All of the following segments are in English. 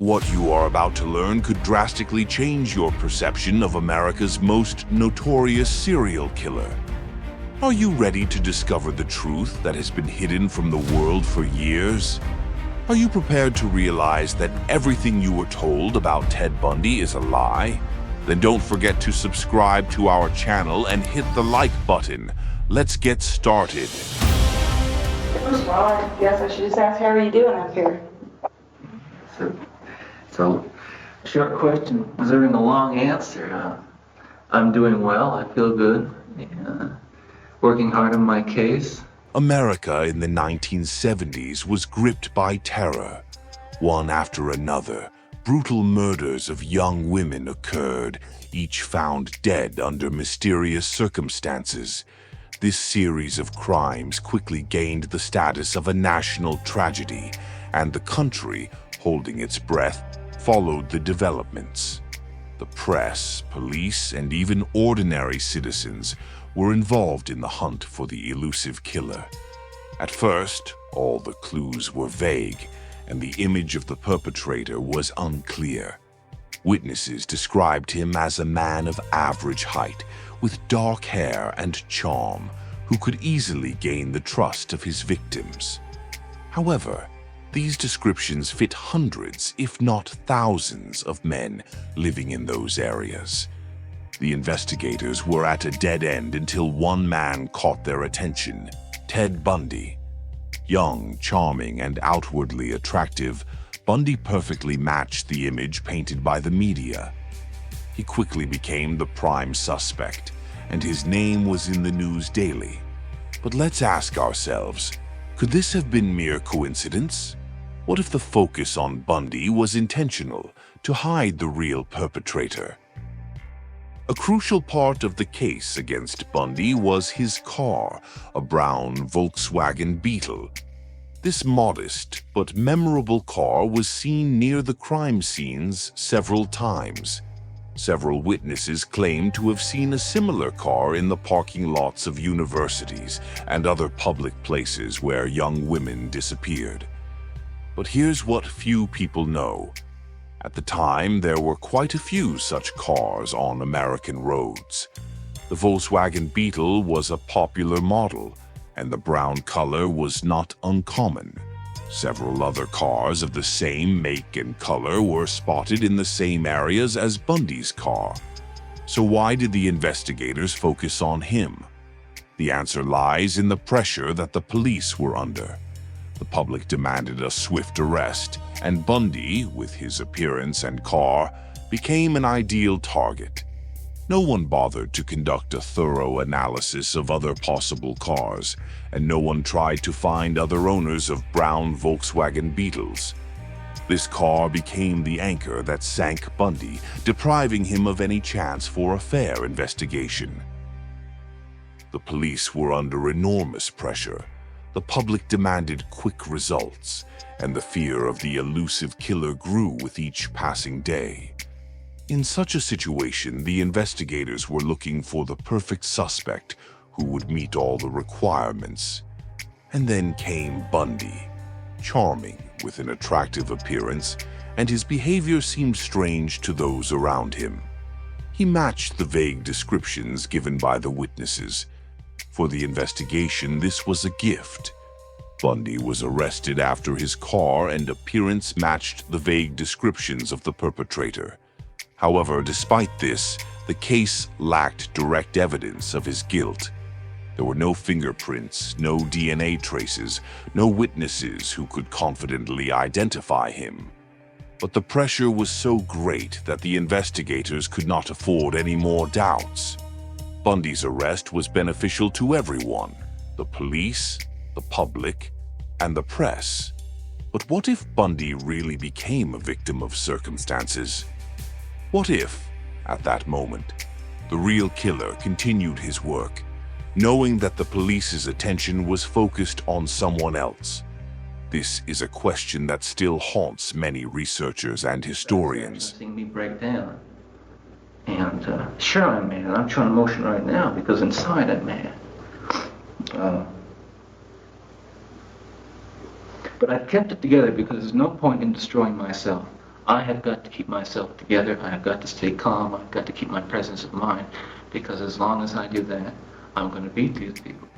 What you are about to learn could drastically change your perception of America's most notorious serial killer. Are you ready to discover the truth that has been hidden from the world for years? Are you prepared to realize that everything you were told about Ted Bundy is a lie? Then don't forget to subscribe to our channel and hit the like button. Let's get started. Well, I guess I should just ask, how are you doing up here? So, short question, deserving a long answer. I'm doing well, I feel good, working hard on my case. America in the 1970s was gripped by terror. One after another, brutal murders of young women occurred, each found dead under mysterious circumstances. This series of crimes quickly gained the status of a national tragedy, and the country, holding its breath, followed the developments. The press, police, and even ordinary citizens were involved in the hunt for the elusive killer. At first, all the clues were vague, and the image of the perpetrator was unclear. Witnesses described him as a man of average height, with dark hair and charm, who could easily gain the trust of his victims. However, these descriptions fit hundreds, if not thousands, of men living in those areas. The investigators were at a dead end until one man caught their attention: Ted Bundy. Young, charming, and outwardly attractive, Bundy perfectly matched the image painted by the media. He quickly became the prime suspect, and his name was in the news daily. But let's ask ourselves, could this have been mere coincidence? What if the focus on Bundy was intentional, to hide the real perpetrator? A crucial part of the case against Bundy was his car, a brown Volkswagen Beetle. This modest but memorable car was seen near the crime scenes several times. Several witnesses claimed to have seen a similar car in the parking lots of universities and other public places where young women disappeared. But here's what few people know. At the time, there were quite a few such cars on American roads. The Volkswagen Beetle was a popular model, and the brown color was not uncommon. Several other cars of the same make and color were spotted in the same areas as Bundy's car. So why did the investigators focus on him? The answer lies in the pressure that the police were under. The public demanded a swift arrest, and Bundy, with his appearance and car, became an ideal target. No one bothered to conduct a thorough analysis of other possible cars, and no one tried to find other owners of brown Volkswagen Beetles. This car became the anchor that sank Bundy, depriving him of any chance for a fair investigation. The police were under enormous pressure. The public demanded quick results, and the fear of the elusive killer grew with each passing day. In such a situation, the investigators were looking for the perfect suspect who would meet all the requirements. And then came Bundy, charming with an attractive appearance, and his behavior seemed strange to those around him. He matched the vague descriptions given by the witnesses. For the investigation, this was a gift. Bundy was arrested after his car and appearance matched the vague descriptions of the perpetrator. However, despite this, the case lacked direct evidence of his guilt. There were no fingerprints, no DNA traces, no witnesses who could confidently identify him. But the pressure was so great that the investigators could not afford any more doubts. Bundy's arrest was beneficial to everyone: the police, the public, and the press. But what if Bundy really became a victim of circumstances? What if, at that moment, the real killer continued his work, knowing that the police's attention was focused on someone else? This is a question that still haunts many researchers and historians. Seeing me break down. And sure I'm mad. I'm showing emotion right now because inside I'm mad. But I've kept it together because there's no point in destroying myself. I have got to keep myself together. I have got to stay calm. I've got to keep my presence of mind, because as long as I do that, I'm going to beat these people.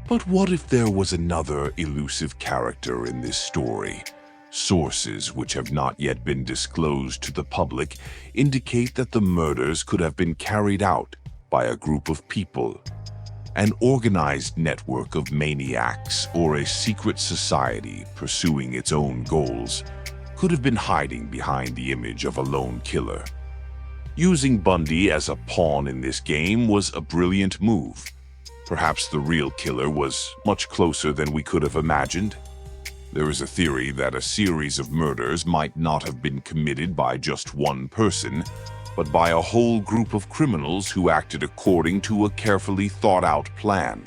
But what if there was another elusive character in this story? Sources which have not yet been disclosed to the public indicate that the murders could have been carried out by a group of people. An organized network of maniacs or a secret society pursuing its own goals could have been hiding behind the image of a lone killer. Using Bundy as a pawn in this game was a brilliant move. Perhaps the real killer was much closer than we could have imagined. There is a theory that a series of murders might not have been committed by just one person, but by a whole group of criminals who acted according to a carefully thought-out plan.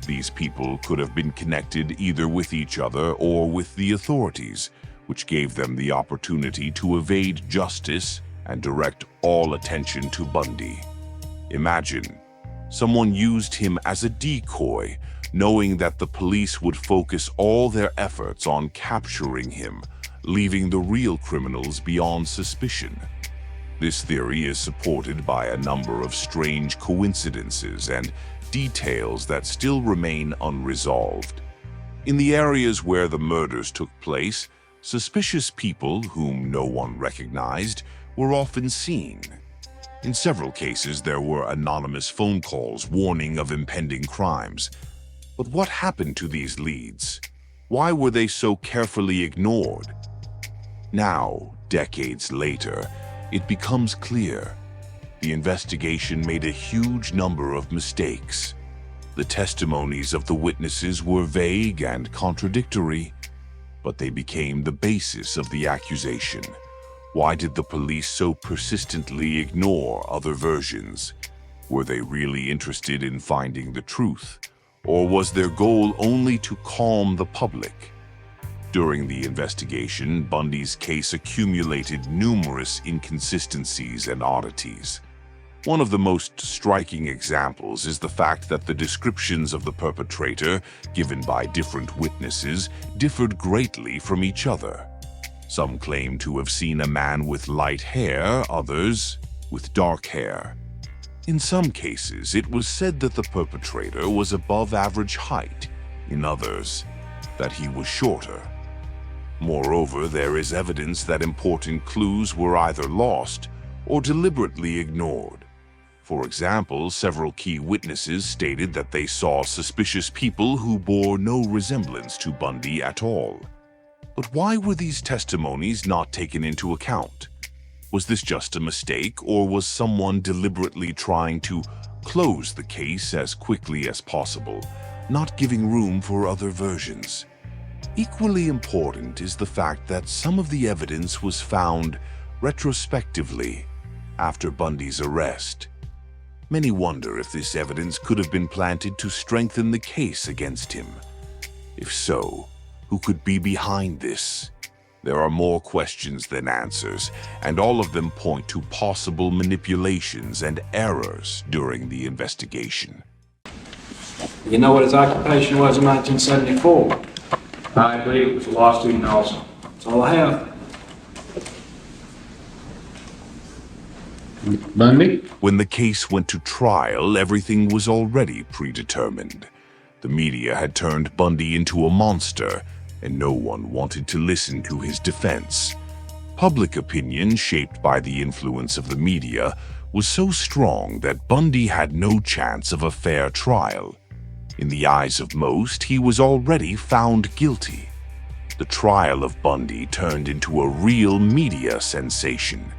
These people could have been connected either with each other or with the authorities, which gave them the opportunity to evade justice and direct all attention to Bundy. Imagine, someone used him as a decoy, knowing that the police would focus all their efforts on capturing him, leaving the real criminals beyond suspicion. This theory is supported by a number of strange coincidences and details that still remain unresolved. In the areas where the murders took place, suspicious people whom no one recognized were often seen. In several cases, there were anonymous phone calls warning of impending crimes. But what happened to these leads? Why were they so carefully ignored? Now, decades later, it becomes clear. The investigation made a huge number of mistakes. The testimonies of the witnesses were vague and contradictory, but they became the basis of the accusation. Why did the police so persistently ignore other versions? Were they really interested in finding the truth? Or was their goal only to calm the public? During the investigation, Bundy's case accumulated numerous inconsistencies and oddities. One of the most striking examples is the fact that the descriptions of the perpetrator, given by different witnesses, differed greatly from each other. Some claim to have seen a man with light hair, others with dark hair. In some cases, it was said that the perpetrator was above average height. In others, that he was shorter. Moreover, there is evidence that important clues were either lost or deliberately ignored. For example, several key witnesses stated that they saw suspicious people who bore no resemblance to Bundy at all. But why were these testimonies not taken into account? Was this just a mistake, or was someone deliberately trying to close the case as quickly as possible, not giving room for other versions? Equally important is the fact that some of the evidence was found retrospectively after Bundy's arrest. Many wonder if this evidence could have been planted to strengthen the case against him. If so, who could be behind this? There are more questions than answers, and all of them point to possible manipulations and errors during the investigation. You know what his occupation was in 1974? I believe it was a law student also. That's all I have. Bundy? When the case went to trial, everything was already predetermined. The media had turned Bundy into a monster, and no one wanted to listen to his defense. Public opinion, shaped by the influence of the media, was so strong that Bundy had no chance of a fair trial. In the eyes of most, he was already found guilty. The trial of Bundy turned into a real media sensation.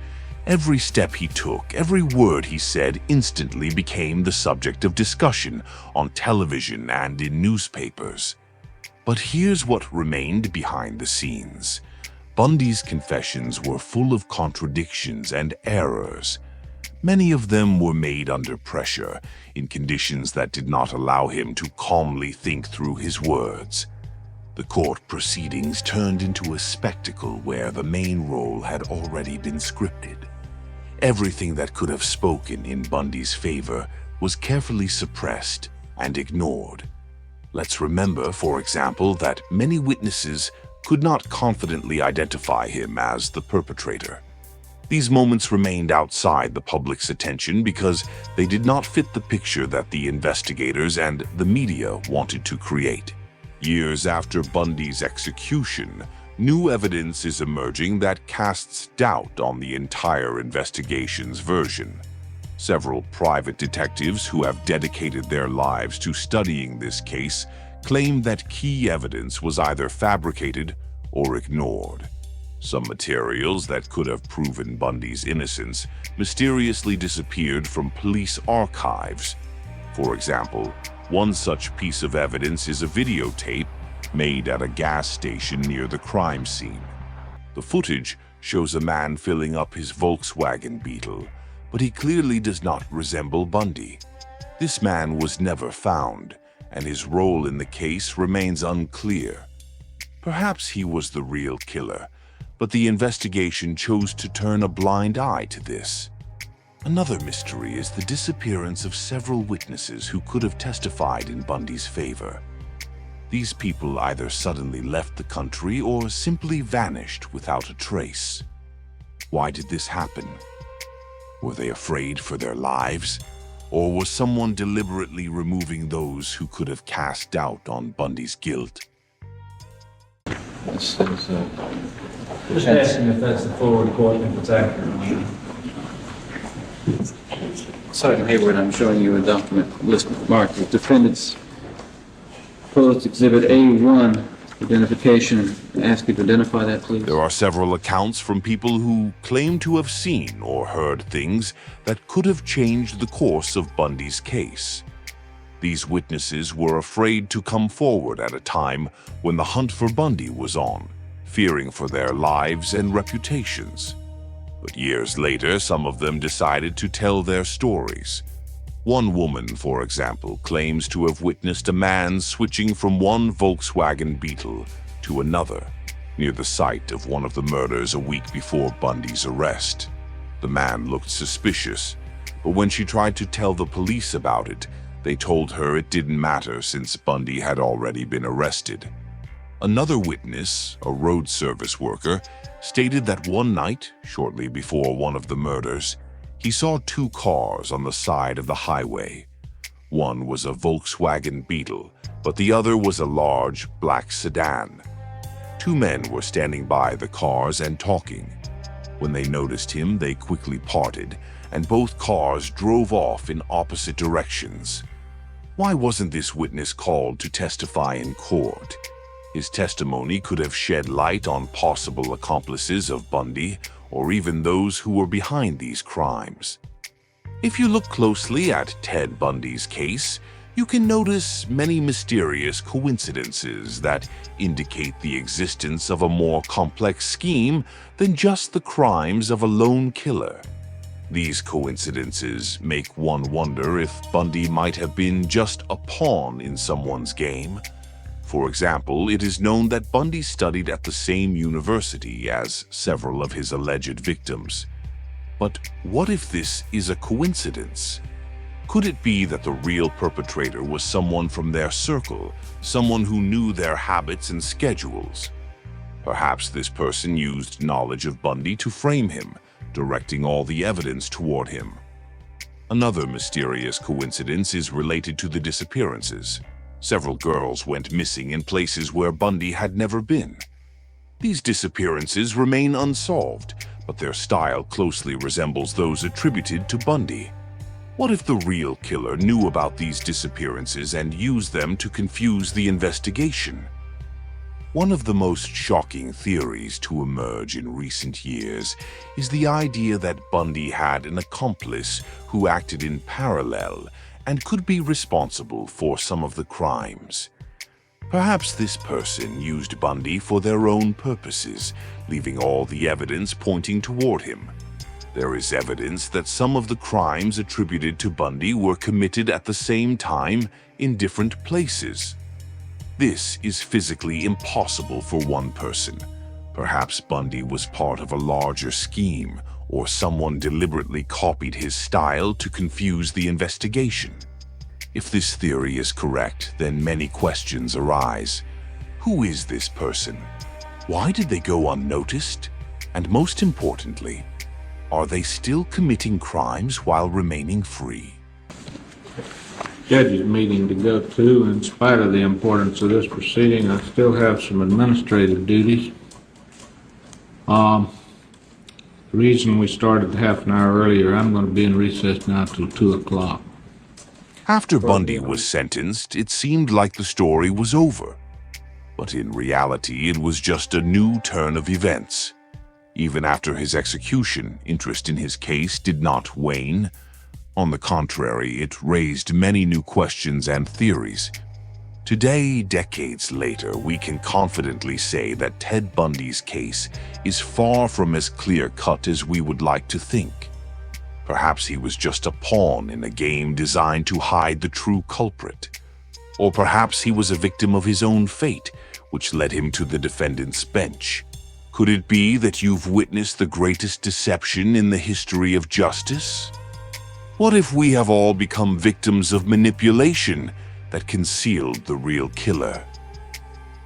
Every step he took, every word he said instantly became the subject of discussion on television and in newspapers. But here's what remained behind the scenes. Bundy's confessions were full of contradictions and errors. Many of them were made under pressure, in conditions that did not allow him to calmly think through his words. The court proceedings turned into a spectacle where the main role had already been scripted. Everything that could have spoken in Bundy's favor was carefully suppressed and ignored. Let's remember, for example, that many witnesses could not confidently identify him as the perpetrator. These moments remained outside the public's attention because they did not fit the picture that the investigators and the media wanted to create. Years after Bundy's execution, new evidence is emerging that casts doubt on the entire investigation's version. Several private detectives who have dedicated their lives to studying this case claim that key evidence was either fabricated or ignored. Some materials that could have proven Bundy's innocence mysteriously disappeared from police archives. For example, one such piece of evidence is a videotape made at a gas station near the crime scene. The footage shows a man filling up his Volkswagen Beetle, but he clearly does not resemble Bundy. This man was never found, and his role in the case remains unclear. Perhaps he was the real killer, but the investigation chose to turn a blind eye to this. Another mystery is the disappearance of several witnesses who could have testified in Bundy's favor. These people either suddenly left the country or simply vanished without a trace. Why did this happen? Were they afraid for their lives? Or was someone deliberately removing those who could have cast doubt on Bundy's guilt? This is, Just asking if that's the full report and if it's accurate. Sergeant Hayward, I'm showing you a document list marked with defendants. Proposed Exhibit A1, identification. Ask you to identify that, please. There are several accounts from people who claim to have seen or heard things that could have changed the course of Bundy's case. These witnesses were afraid to come forward at a time when the hunt for Bundy was on, fearing for their lives and reputations. But years later, some of them decided to tell their stories. One woman, for example, claims to have witnessed a man switching from one Volkswagen Beetle to another near the site of one of the murders a week before Bundy's arrest. The man looked suspicious, but when she tried to tell the police about it, they told her it didn't matter since Bundy had already been arrested. Another witness, a road service worker, stated that one night, shortly before one of the murders, he saw two cars on the side of the highway. One was a Volkswagen Beetle, but the other was a large black sedan. Two men were standing by the cars and talking. When they noticed him, they quickly parted, and both cars drove off in opposite directions. Why wasn't this witness called to testify in court? His testimony could have shed light on possible accomplices of Bundy, or even those who were behind these crimes. If you look closely at Ted Bundy's case, you can notice many mysterious coincidences that indicate the existence of a more complex scheme than just the crimes of a lone killer. These coincidences make one wonder if Bundy might have been just a pawn in someone's game. For example, it is known that Bundy studied at the same university as several of his alleged victims. But what if this is a coincidence? Could it be that the real perpetrator was someone from their circle, someone who knew their habits and schedules? Perhaps this person used knowledge of Bundy to frame him, directing all the evidence toward him. Another mysterious coincidence is related to the disappearances. Several girls went missing in places where Bundy had never been. These disappearances remain unsolved, but their style closely resembles those attributed to Bundy. What if the real killer knew about these disappearances and used them to confuse the investigation? One of the most shocking theories to emerge in recent years is the idea that Bundy had an accomplice who acted in parallel and could be responsible for some of the crimes. Perhaps this person used Bundy for their own purposes, leaving all the evidence pointing toward him. There is evidence that some of the crimes attributed to Bundy were committed at the same time in different places. This is physically impossible for one person. Perhaps Bundy was part of a larger scheme, or someone deliberately copied his style to confuse the investigation. If this theory is correct, then many questions arise. Who is this person? Why did they go unnoticed? And most importantly, are they still committing crimes while remaining free? Judge's meeting to go to. In spite of the importance of this proceeding, I still have some administrative duties. The reason we started half an hour earlier, I'm going to be in recess now till 2 o'clock. After Bundy was sentenced, it seemed like the story was over. But in reality, it was just a new turn of events. Even after his execution, interest in his case did not wane. On the contrary, it raised many new questions and theories. Today, decades later, we can confidently say that Ted Bundy's case is far from as clear-cut as we would like to think. Perhaps he was just a pawn in a game designed to hide the true culprit. Or perhaps he was a victim of his own fate, which led him to the defendant's bench. Could it be that you've witnessed the greatest deception in the history of justice? What if we have all become victims of manipulation that concealed the real killer?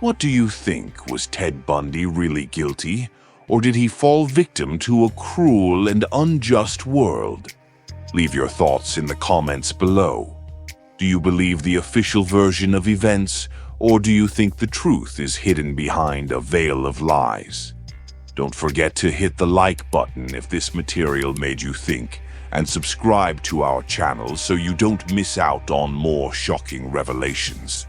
What do you think? Was Ted Bundy really guilty, or did he fall victim to a cruel and unjust world? Leave your thoughts in the comments below. Do you believe the official version of events, or do you think the truth is hidden behind a veil of lies? Don't forget to hit the like button if this material made you think, and subscribe to our channel so you don't miss out on more shocking revelations.